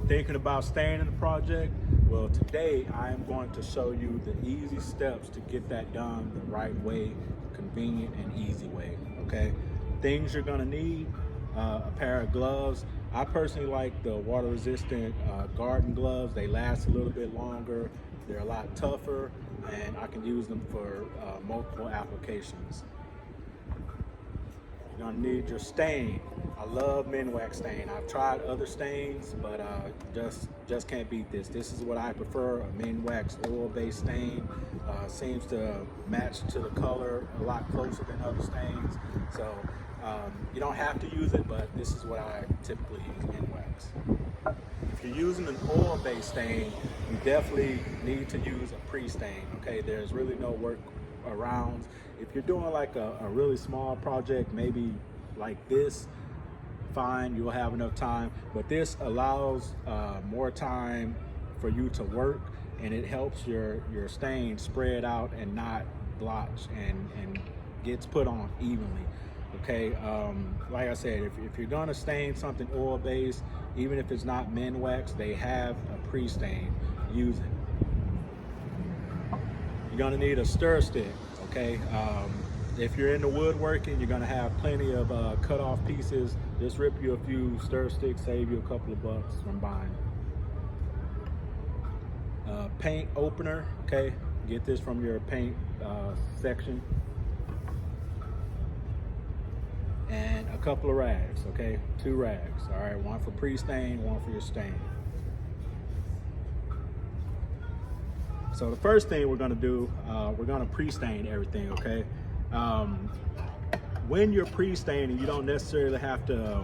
Thinking about staying in the project? Well, today I am going to show you the easy steps to get that done the right way, convenient and easy way, okay? Things you're gonna need, a pair of gloves. I personally like the water resistant garden gloves. They last a little bit longer, they're a lot tougher, and I can use them for multiple applications. You're gonna need your stain. I love Minwax stain. I've tried other stains, but just can't beat this. This is what I prefer, a Minwax oil-based stain. Seems to match to the color a lot closer than other stains. So you don't have to use it, but this is what I typically use, Minwax. If you're using an oil-based stain, you definitely need to use a pre-stain, okay? There's really no work around. If you're doing like a really small project, maybe like this, fine, you'll have enough time, but this allows more time for you to work, and it helps your stain spread out and not blotch and gets put on evenly. Okay, like I said, if you're gonna stain something oil-based, even if it's not Minwax, they have a pre-stain. Use it. You're gonna need a stir stick, okay? If you're into woodworking, you're gonna have plenty of cut off pieces. Just rip you a few stir sticks, save you a couple of bucks from buying. Paint opener, okay? Get this from your paint section. And a couple of rags, okay? 2 rags, all right? One for pre-stain, one for your stain. So the first thing we're gonna do, we're gonna pre-stain everything, okay? When you're pre-staining, you don't necessarily have to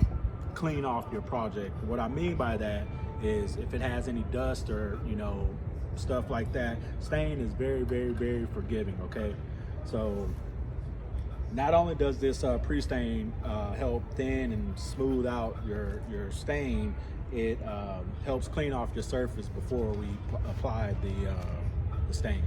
clean off your project. What I mean by that is if it has any dust or, stuff like that, stain is very, very, very forgiving, okay? So not only does this pre-stain help thin and smooth out your stain, it helps clean off your surface before we apply the stain.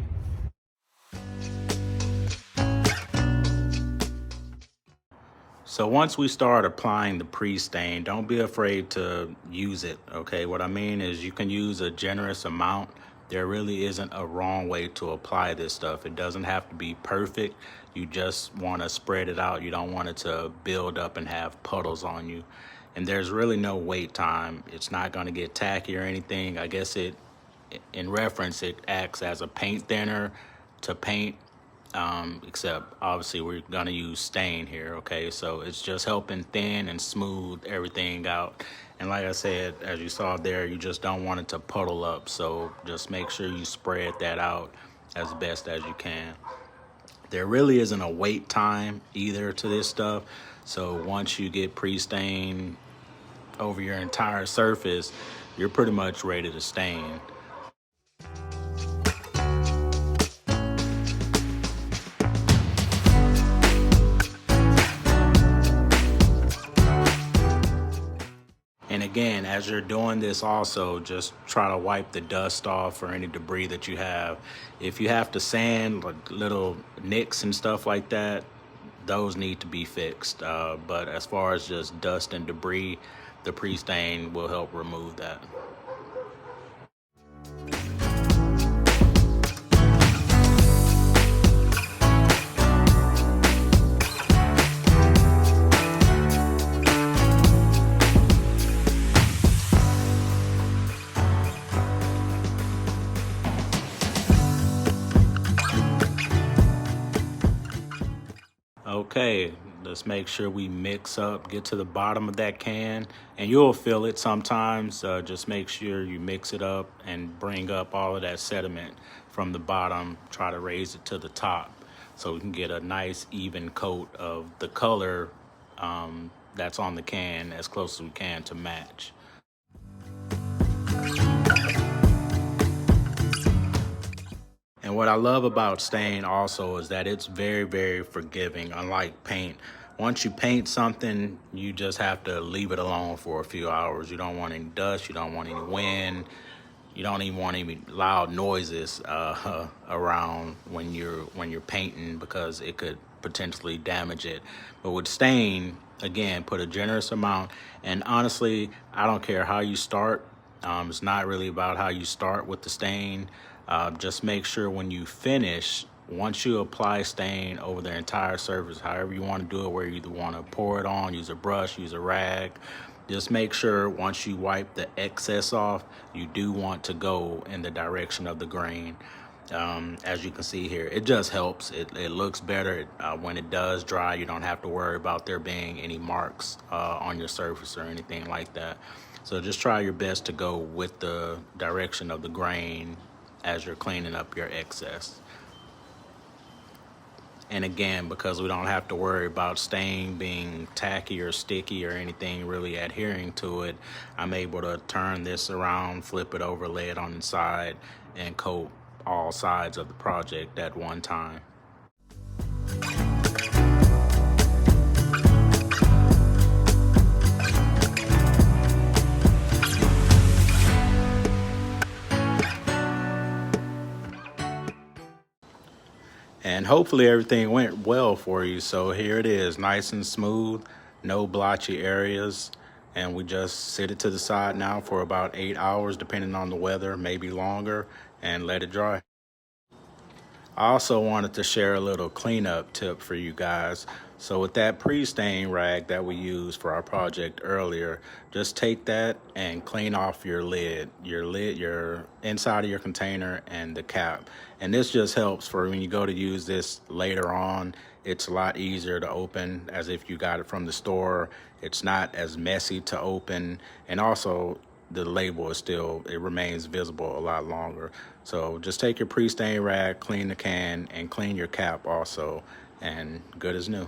So once we start applying the pre-stain, don't be afraid to use it, okay? What I mean is you can use a generous amount. There really isn't a wrong way to apply this stuff. It doesn't have to be perfect. You just want to spread it out. You don't want it to build up and have puddles on you. And there's really no wait time. It's not going to get tacky or anything. I guess in reference, it acts as a paint thinner to paint, except obviously we're going to use stain here, okay? So it's just helping thin and smooth everything out. And like I said, as you saw there, you just don't want it to puddle up. So just make sure you spread that out as best as you can. There really isn't a wait time either to this stuff. So once you get pre-stain over your entire surface, you're pretty much ready to stain. And again, as you're doing this also, just try to wipe the dust off or any debris that you have. If you have to sand, like little nicks and stuff like that, those need to be fixed. But as far as just dust and debris, the pre-stain will help remove that. Okay, let's make sure we mix up, get to the bottom of that can, and you'll feel it sometimes. Just make sure you mix it up and bring up all of that sediment from the bottom. Try to raise it to the top so we can get a nice even coat of the color that's on the can as close as we can to match. And what I love about stain also is that it's very, very forgiving, unlike paint. Once you paint something, you just have to leave it alone for a few hours. You don't want any dust, you don't want any wind, you don't even want any loud noises around when you're painting, because it could potentially damage it. But with stain, again, put a generous amount. And honestly, I don't care how you start. It's not really about how you start with the stain. Just make sure when you finish, once you apply stain over the entire surface, however you want to do it, where you either want to pour it on, use a brush, use a rag, just make sure once you wipe the excess off, you do want to go in the direction of the grain. As you can see here, it just helps. It looks better. When it does dry, you don't have to worry about there being any marks on your surface or anything like that. So just try your best to go with the direction of the grain as you're cleaning up your excess. And again, because we don't have to worry about stain being tacky or sticky or anything really adhering to it, I'm able to turn this around, flip it over, lay it on the side, and coat all sides of the project at one time. And hopefully everything went well for you. So here it is, nice and smooth, no blotchy areas. And we just sit it to the side now for about 8 hours, depending on the weather, maybe longer, and let it dry. I also wanted to share a little cleanup tip for you guys. So with that pre-stain rag that we used for our project earlier, just take that and clean off your lid, your inside of your container and the cap. And this just helps for when you go to use this later on. It's a lot easier to open as if you got it from the store. It's not as messy to open, and also the label is still, it remains visible a lot longer. So just take your pre-stain rag, clean the can, and clean your cap also, and good as new.